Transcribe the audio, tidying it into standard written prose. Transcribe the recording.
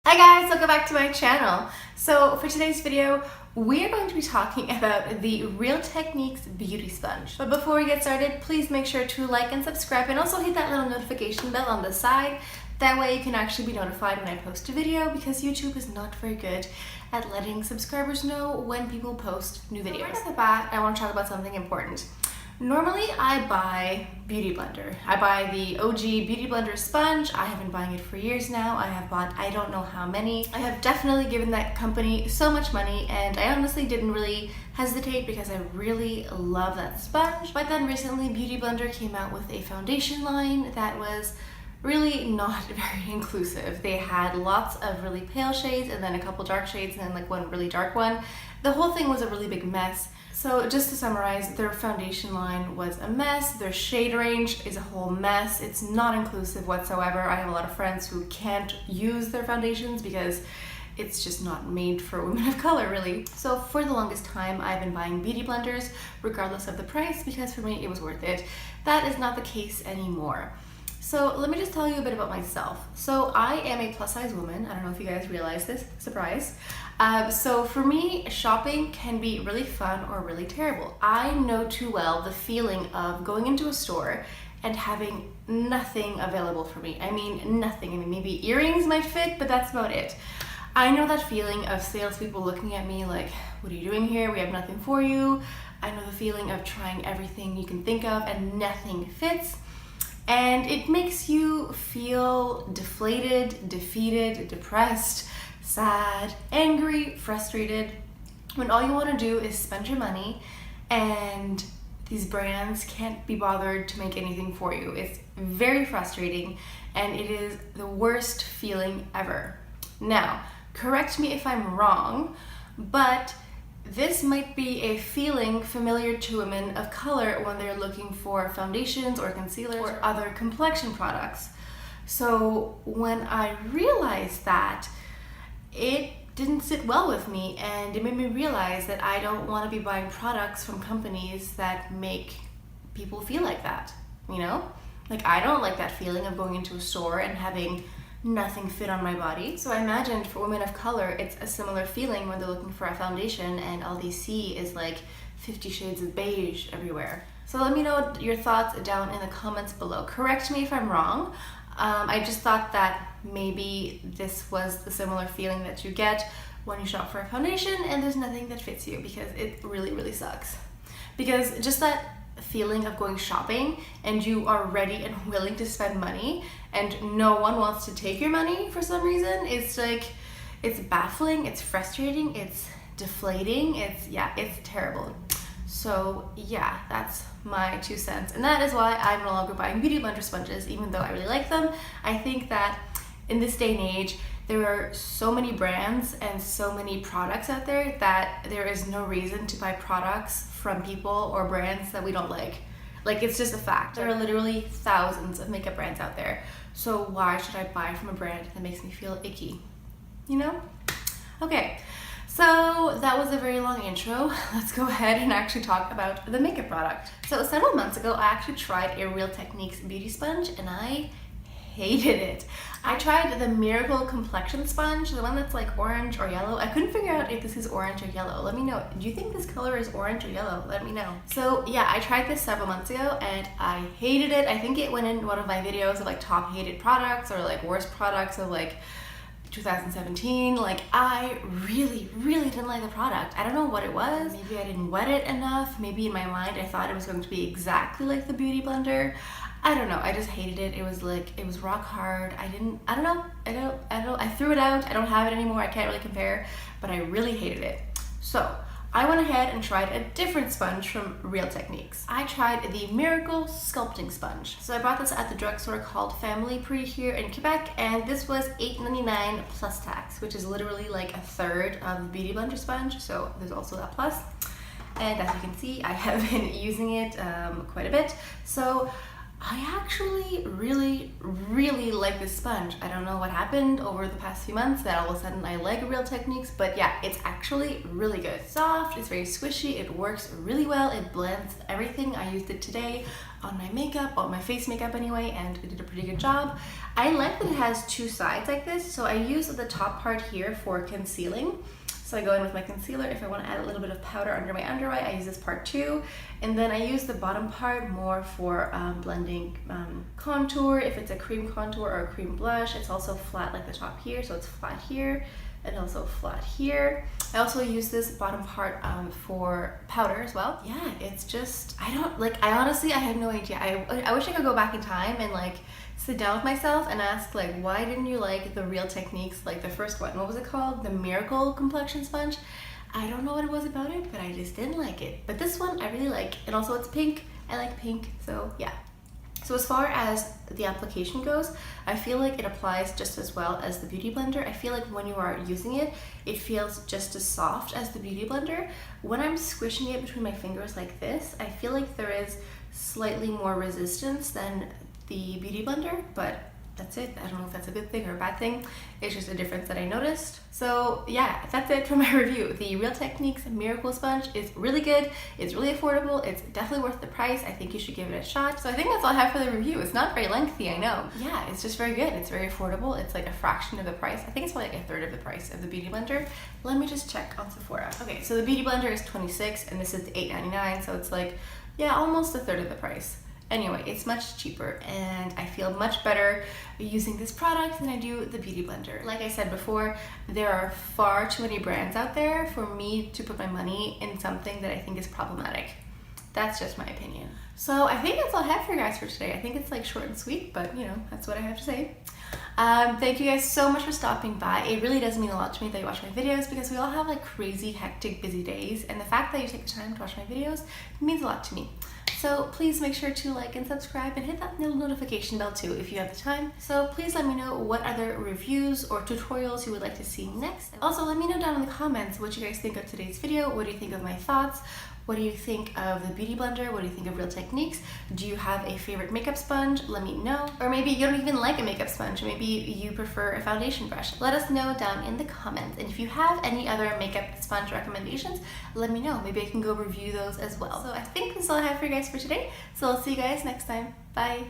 Hi guys, welcome back to my channel. So for today's video, we are going to be talking about the Real Techniques Beauty Sponge. But before we get started, please make sure to like and subscribe and also hit that little notification bell on the side. That way you can actually be notified when I post a video, because YouTube is not very good at letting subscribers know when people post new videos. Right off the bat, I want to talk about something important. Normally I buy Beauty Blender. I buy the OG Beauty Blender sponge. I have been buying it for years now. I have bought I don't know how many. I have definitely given that company so much money, and I honestly didn't really hesitate because I really love that sponge. But then recently Beauty Blender came out with a foundation line that was really not very inclusive. They had lots of really pale shades and then a couple dark shades and then like one really dark one. The whole thing was a really big mess. So just to summarize, their foundation line was a mess, their shade range is a whole mess, it's not inclusive whatsoever. I have a lot of friends who can't use their foundations because it's just not made for women of color, really. So for the longest time, I've been buying beauty blenders regardless of the price because for me it was worth it. That is not the case anymore. So let me just tell you a bit about myself. So I am a plus size woman. I don't know if you guys realize this, surprise. So for me, shopping can be really fun or really terrible. I know too well the feeling of going into a store and having nothing available for me. I mean, nothing. I mean, maybe earrings might fit, but that's about it. I know that feeling of salespeople looking at me like, what are you doing here? We have nothing for you. I know the feeling of trying everything you can think of and nothing fits. And it makes you feel deflated, defeated, depressed, sad, angry, frustrated, when all you want to do is spend your money and these brands can't be bothered to make anything for you. It's very frustrating and it is the worst feeling ever. Now, correct me if I'm wrong, but this might be a feeling familiar to women of color when they're looking for foundations or concealers or other complexion products. So when I realized that, it didn't sit well with me, and it made me realize that I don't want to be buying products from companies that make people feel like that, you know? Like, I don't like that feeling of going into a store and having nothing fit on my body. So I imagined for women of color, it's a similar feeling when they're looking for a foundation and all they see is like 50 shades of beige everywhere. So let me know your thoughts down in the comments below. Correct me if I'm wrong. I just thought that maybe this was the similar feeling that you get when you shop for a foundation and there's nothing that fits you, because it really, really sucks. Because just that feeling of going shopping and you are ready and willing to spend money and no one wants to take your money for some reason, it's like, it's baffling, it's frustrating, it's deflating, it's terrible. So yeah, that's my 2 cents, and that is why I'm no longer buying Beauty Blender sponges, even though I really like them. I think that in this day and age, there are so many brands and so many products out there that there is no reason to buy products from people or brands that we don't like. Like, it's just a fact. There are literally thousands of makeup brands out there. So why should I buy from a brand that makes me feel icky? You know? Okay, so that was a very long intro. Let's go ahead and actually talk about the makeup product. So several months ago, I actually tried a Real Techniques beauty sponge and I hated it. I tried the Miracle Complexion Sponge, the one that's like orange or yellow. I couldn't figure out if this is orange or yellow. Let me know. Do you think this color is orange or yellow? Let me know. So yeah, I tried this several months ago and I hated it. I think it went in one of my videos of like top hated products or like worst products of like 2017. Like, I really, really didn't like the product. I don't know what it was. Maybe I didn't wet it enough. Maybe in my mind I thought it was going to be exactly like the Beauty Blender. I don't know, I just hated it. It was like, it was rock hard. I don't know, I threw it out. I don't have it anymore. I can't really compare, but I really hated it. So I went ahead and tried a different sponge from Real Techniques. I tried the Miracle Sculpting Sponge. So I bought this at the drugstore called Family Prix here in Quebec, and this was $8.99 plus tax, which is literally like a third of the Beauty Blender sponge. So there's also that plus. And as you can see, I have been using it quite a bit. So I actually really like this sponge. I don't know what happened over the past few months that all of a sudden I like Real Techniques, but yeah, it's actually really good. Soft, it's very squishy, it works really well, it blends everything. I used it today on my makeup, on my face makeup anyway, and it did a pretty good job. I like that it has two sides like this, so I use the top part here for concealing. So I go in with my concealer. If I want to add a little bit of powder under my under eye, I use this part too. And then I use the bottom part more for blending contour. If it's a cream contour or a cream blush, it's also flat like the top here. So it's flat here and also flat here. I also use this bottom part for powder as well. Yeah, it's just, I honestly, I have no idea. I wish I could go back in time and like sit down with myself and ask like, why didn't you like the Real Techniques, like the first one, what was it called? The Miracle Complexion Sponge. I don't know what it was about it, but I just didn't like it. But this one I really like, and also it's pink. I like pink, so yeah. So as far as the application goes, I feel like it applies just as well as the Beauty Blender. I feel like when you are using it, it feels just as soft as the Beauty Blender. When I'm squishing it between my fingers like this, I feel like there is slightly more resistance than the Beauty Blender, but that's it. I don't know if that's a good thing or a bad thing. It's just a difference that I noticed. So yeah, that's it for my review. The Real Techniques Miracle Sponge is really good. It's really affordable. It's definitely worth the price. I think you should give it a shot. So I think that's all I have for the review. It's not very lengthy, I know. Yeah, it's just very good. It's very affordable. It's like a fraction of the price. I think it's probably like a third of the price of the Beauty Blender. Let me just check on Sephora. Okay, so the Beauty Blender is $26 and this is $8.99. So it's like, yeah, almost a third of the price. Anyway, it's much cheaper and I feel much better using this product than I do the Beauty Blender. Like I said before, there are far too many brands out there for me to put my money in something that I think is problematic. That's just my opinion. So I think that's all I have for you guys for today. I think it's like short and sweet, but you know, that's what I have to say. Thank you guys so much for stopping by. It really does mean a lot to me that you watch my videos because we all have like crazy, hectic, busy days, and the fact that you take the time to watch my videos means a lot to me. So please make sure to like and subscribe and hit that little notification bell too if you have the time. So please let me know what other reviews or tutorials you would like to see next. Also, let me know down in the comments what you guys think of today's video. What do you think of my thoughts? What do you think of the Beauty Blender? What do you think of Real Techniques? Do you have a favorite makeup sponge? Let me know. Or maybe you don't even like a makeup sponge. Maybe you prefer a foundation brush. Let us know down in the comments. And if you have any other makeup sponge recommendations, let me know. Maybe I can go review those as well. So I think that's all I have for you guys for today. So I'll see you guys next time. Bye.